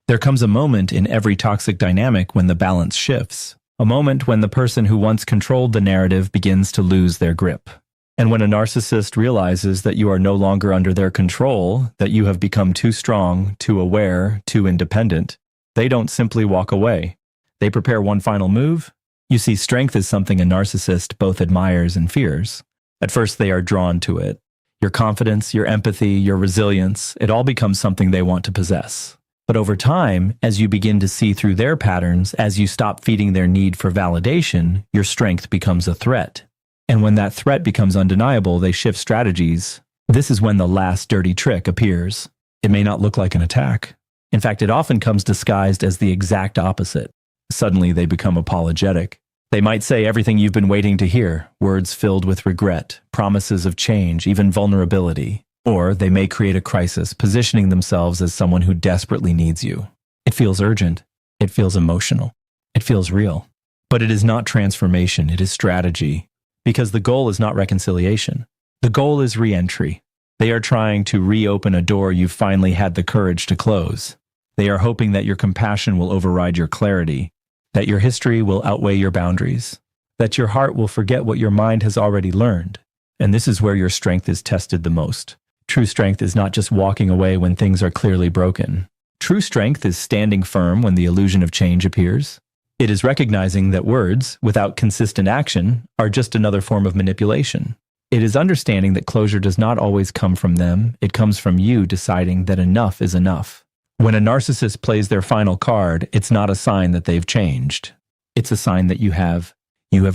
There comes a moment in every toxic dynamic when the balance shifts, a moment when the person who once controlled the narrative begins to lose their grip. And when a narcissist realizes that you are no longer under their control, that you have become too strong, too aware, too independent, they don't simply walk away. They prepare one final move. You see, strength is something a narcissist both admires and fears. At first, they are drawn to it. Your confidence, your empathy, your resilience, it all becomes something they want to possess. But over time, as you begin to see through their patterns, as you stop feeding their need for validation, your strength becomes a threat. And when that threat becomes undeniable, they shift strategies. This is when the last dirty trick appears. It may not look like an attack. In fact, it often comes disguised as the exact opposite. Suddenly, they become apologetic. They might say everything you've been waiting to hear, words filled with regret, promises of change, even vulnerability. Or they may create a crisis, positioning themselves as someone who desperately needs you. It feels urgent. It feels emotional. It feels real. But it is not transformation, it is strategy. Because the goal is not reconciliation. The goal is re-entry. They are trying to reopen a door you've finally had the courage to close. They are hoping that your compassion will override your clarity, that your history will outweigh your boundaries, that your heart will forget what your mind has already learned. And this is where your strength is tested the most. True strength is not just walking away when things are clearly broken. True strength is standing firm when the illusion of change appears. It is recognizing that words, without consistent action, are just another form of manipulation. It is understanding that closure does not always come from them, it comes from you deciding that enough is enough. When a narcissist plays their final card, it's not a sign that they've changed. It's a sign that you have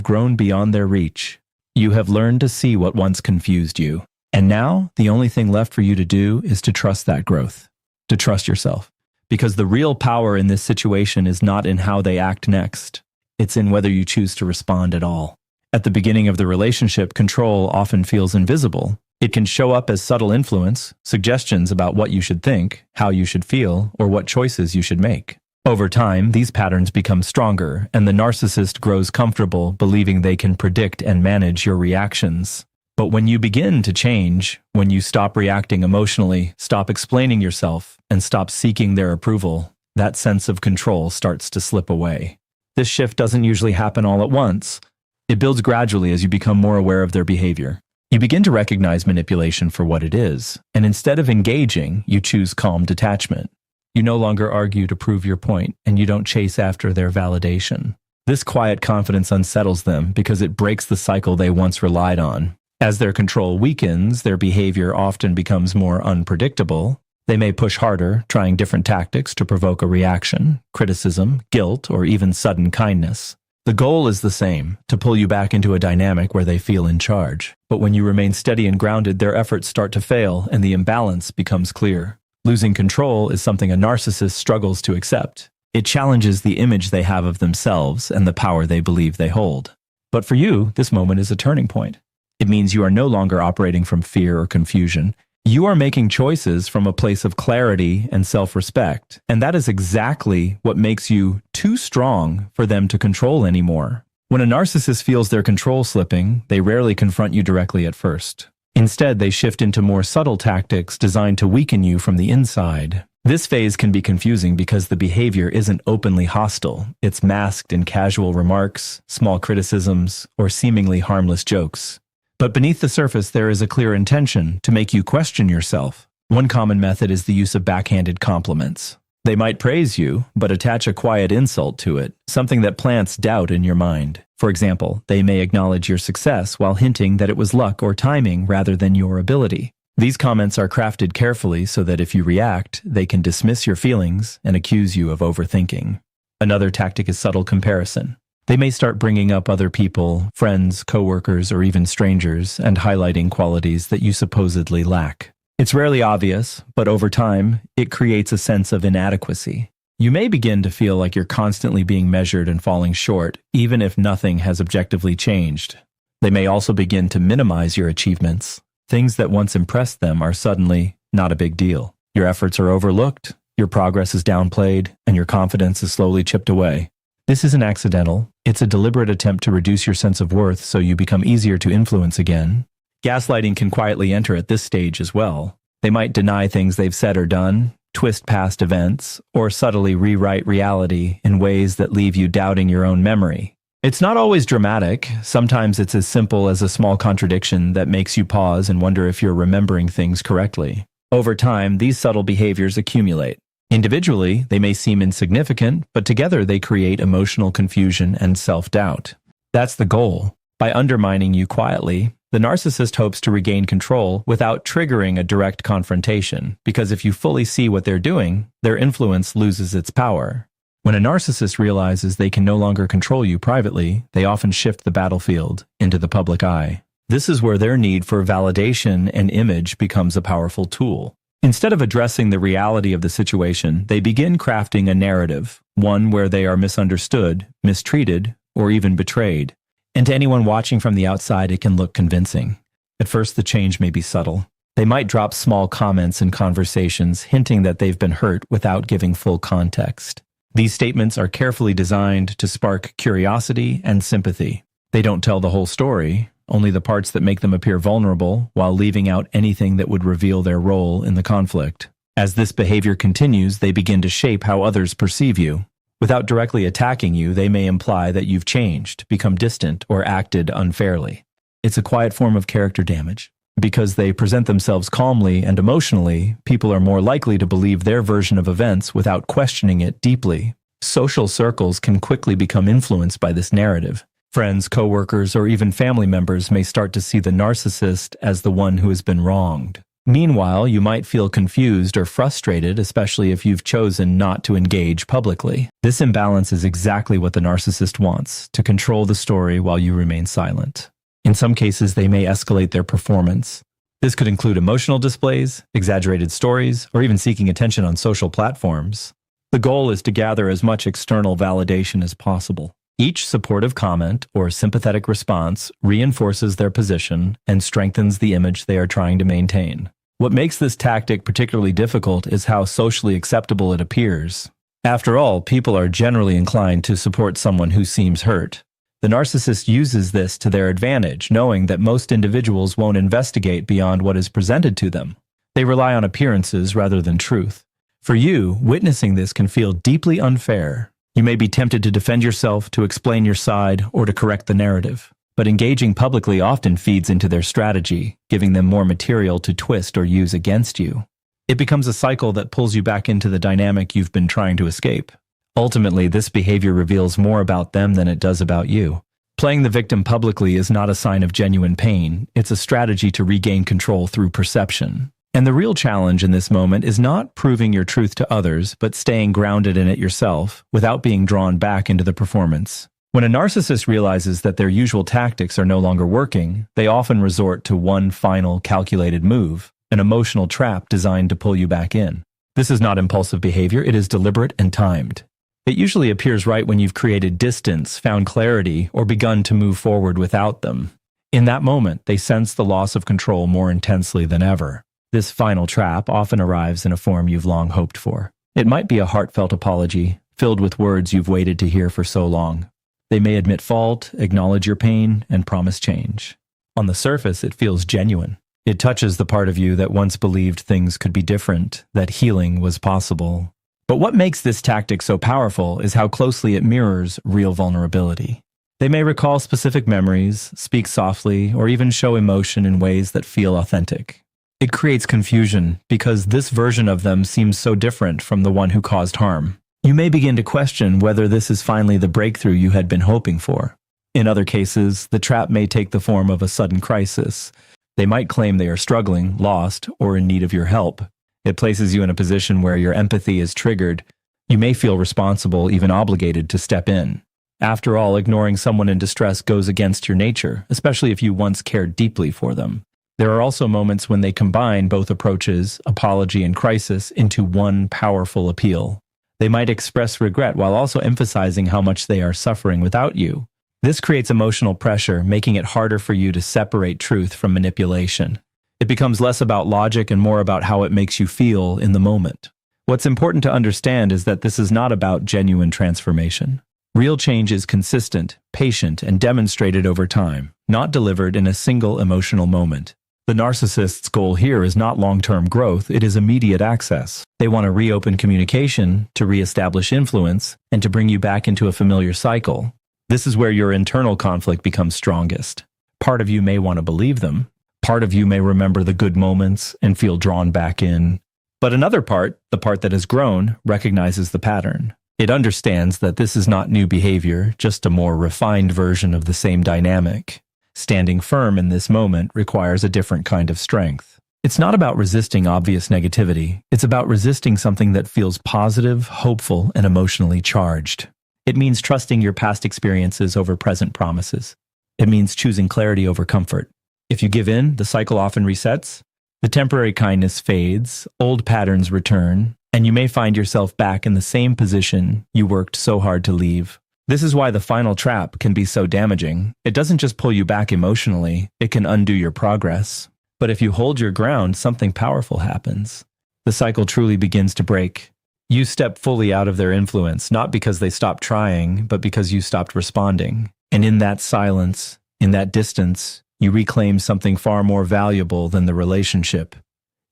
grown beyond their reach. You have learned to see what once confused you. And now, the only thing left for you to do is to trust that growth, to trust yourself. Because the real power in this situation is not in how they act next. It's in whether you choose to respond at all. At the beginning of the relationship, control often feels invisible. It can show up as subtle influence, suggestions about what you should think, how you should feel, or what choices you should make. Over time, these patterns become stronger, and the narcissist grows comfortable believing they can predict and manage your reactions. But when you begin to change, when you stop reacting emotionally, stop explaining yourself, and stop seeking their approval, that sense of control starts to slip away. This shift doesn't usually happen all at once. It builds gradually as you become more aware of their behavior. You begin to recognize manipulation for what it is, and instead of engaging, you choose calm detachment. You no longer argue to prove your point, and you don't chase after their validation. This quiet confidence unsettles them because it breaks the cycle they once relied on. As their control weakens, their behavior often becomes more unpredictable. They may push harder, trying different tactics to provoke a reaction, criticism, guilt, or even sudden kindness. The goal is the same, to pull you back into a dynamic where they feel in charge. But when you remain steady and grounded, their efforts start to fail, and the imbalance becomes clear. Losing control is something a narcissist struggles to accept. It challenges the image they have of themselves and the power they believe they hold. But for you, this moment is a turning point. It means you are no longer operating from fear or confusion. You are making choices from a place of clarity and self-respect. And that is exactly what makes you too strong for them to control anymore. When a narcissist feels their control slipping, they rarely confront you directly at first. Instead, they shift into more subtle tactics designed to weaken you from the inside. This phase can be confusing because the behavior isn't openly hostile. It's masked in casual remarks, small criticisms, or seemingly harmless jokes. But beneath the surface, there is a clear intention to make you question yourself. One common method is the use of backhanded compliments. They might praise you, but attach a quiet insult to it, something that plants doubt in your mind. For example, they may acknowledge your success while hinting that it was luck or timing rather than your ability. These comments are crafted carefully so that if you react, they can dismiss your feelings and accuse you of overthinking. Another tactic is subtle comparison. They may start bringing up other people, friends, coworkers, or even strangers, and highlighting qualities that you supposedly lack. It's rarely obvious, but over time, it creates a sense of inadequacy. You may begin to feel like you're constantly being measured and falling short, even if nothing has objectively changed. They may also begin to minimize your achievements. Things that once impressed them are suddenly not a big deal. Your efforts are overlooked, your progress is downplayed, and your confidence is slowly chipped away. This isn't accidental. It's a deliberate attempt to reduce your sense of worth so you become easier to influence again. Gaslighting can quietly enter at this stage as well. They might deny things they've said or done, twist past events, or subtly rewrite reality in ways that leave you doubting your own memory. It's not always dramatic. Sometimes it's as simple as a small contradiction that makes you pause and wonder if you're remembering things correctly. Over time, these subtle behaviors accumulate. Individually, they may seem insignificant, but together they create emotional confusion and self-doubt. That's the goal. By undermining you quietly, the narcissist hopes to regain control without triggering a direct confrontation, because if you fully see what they're doing, their influence loses its power. When a narcissist realizes they can no longer control you privately, they often shift the battlefield into the public eye. This is where their need for validation and image becomes a powerful tool. Instead of addressing the reality of the situation, they begin crafting a narrative, one where they are misunderstood, mistreated, or even betrayed. And to anyone watching from the outside, it can look convincing. At first, the change may be subtle. They might drop small comments in conversations, hinting that they've been hurt without giving full context. These statements are carefully designed to spark curiosity and sympathy. They don't tell the whole story, only the parts that make them appear vulnerable, while leaving out anything that would reveal their role in the conflict. As this behavior continues, they begin to shape how others perceive you. Without directly attacking you, they may imply that you've changed, become distant, or acted unfairly. It's a quiet form of character damage. Because they present themselves calmly and emotionally, people are more likely to believe their version of events without questioning it deeply. Social circles can quickly become influenced by this narrative. Friends, coworkers, or even family members may start to see the narcissist as the one who has been wronged. Meanwhile, you might feel confused or frustrated, especially if you've chosen not to engage publicly. This imbalance is exactly what the narcissist wants, to control the story while you remain silent. In some cases, they may escalate their performance. This could include emotional displays, exaggerated stories, or even seeking attention on social platforms. The goal is to gather as much external validation as possible. Each supportive comment or sympathetic response reinforces their position and strengthens the image they are trying to maintain. What makes this tactic particularly difficult is how socially acceptable it appears. After all, people are generally inclined to support someone who seems hurt. The narcissist uses this to their advantage, knowing that most individuals won't investigate beyond what is presented to them. They rely on appearances rather than truth. For you, witnessing this can feel deeply unfair. You may be tempted to defend yourself, to explain your side, or to correct the narrative. But engaging publicly often feeds into their strategy, giving them more material to twist or use against you. It becomes a cycle that pulls you back into the dynamic you've been trying to escape. Ultimately, this behavior reveals more about them than it does about you. Playing the victim publicly is not a sign of genuine pain. It's a strategy to regain control through perception. And the real challenge in this moment is not proving your truth to others, but staying grounded in it yourself without being drawn back into the performance. When a narcissist realizes that their usual tactics are no longer working, they often resort to one final calculated move, an emotional trap designed to pull you back in. This is not impulsive behavior, it is deliberate and timed. It usually appears right when you've created distance, found clarity, or begun to move forward without them. In that moment, they sense the loss of control more intensely than ever. This final trap often arrives in a form you've long hoped for. It might be a heartfelt apology, filled with words you've waited to hear for so long. They may admit fault, acknowledge your pain, and promise change. On the surface, it feels genuine. It touches the part of you that once believed things could be different, that healing was possible. But what makes this tactic so powerful is how closely it mirrors real vulnerability. They may recall specific memories, speak softly, or even show emotion in ways that feel authentic. It creates confusion because this version of them seems so different from the one who caused harm. You may begin to question whether this is finally the breakthrough you had been hoping for. In other cases, the trap may take the form of a sudden crisis. They might claim they are struggling, lost, or in need of your help. It places you in a position where your empathy is triggered. You may feel responsible, even obligated to step in. After all, ignoring someone in distress goes against your nature, especially if you once cared deeply for them. There are also moments when they combine both approaches, apology and crisis, into one powerful appeal. They might express regret while also emphasizing how much they are suffering without you. This creates emotional pressure, making it harder for you to separate truth from manipulation. It becomes less about logic and more about how it makes you feel in the moment. What's important to understand is that this is not about genuine transformation. Real change is consistent, patient, and demonstrated over time, not delivered in a single emotional moment. The narcissist's goal here is not long-term growth, it is immediate access. They want to reopen communication, to reestablish influence, and to bring you back into a familiar cycle. This is where your internal conflict becomes strongest. Part of you may want to believe them. Part of you may remember the good moments and feel drawn back in. But another part, the part that has grown, recognizes the pattern. It understands that this is not new behavior, just a more refined version of the same dynamic. Standing firm in this moment requires a different kind of strength. It's not about resisting obvious negativity. It's about resisting something that feels positive, hopeful, and emotionally charged. It means trusting your past experiences over present promises. It means choosing clarity over comfort. If you give in, the cycle often resets. The temporary kindness fades, old patterns return, and you may find yourself back in the same position you worked so hard to leave. This is why the final trap can be so damaging. It doesn't just pull you back emotionally, it can undo your progress. But if you hold your ground, something powerful happens. The cycle truly begins to break. You step fully out of their influence, not because they stopped trying, but because you stopped responding. And in that silence, in that distance, you reclaim something far more valuable than the relationship.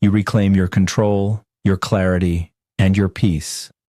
You reclaim your control, your clarity, and your peace.